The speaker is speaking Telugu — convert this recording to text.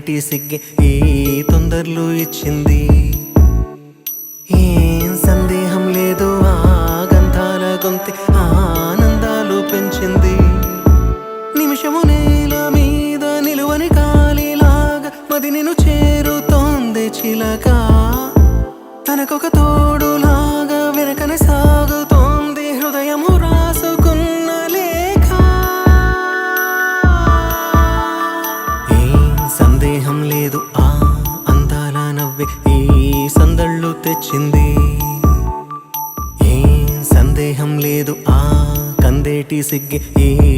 కందేటి సిగ్గే ఈ తొందరలు ఇచ్చింది. ఏం సందేహం లేదు ఆ గంధాల గొంతె ఆనందాలు పెంచింది. నిమిషము నేల మీద నిలువని కాలిలాగా మది నిన్ను చేరుతోంది చిలక. తనకొక తోడులాగా వెనకనే సాగుతోంది హృదయము రాసుకున్న లేఖ. ఏం సందేహం లేదు ఆ అందాల నవ్వే ఈ సందళ్ళు తెచ్చింది. ఏం సందేహం లేదు ఆ కందేటి సిగ్గే ఈ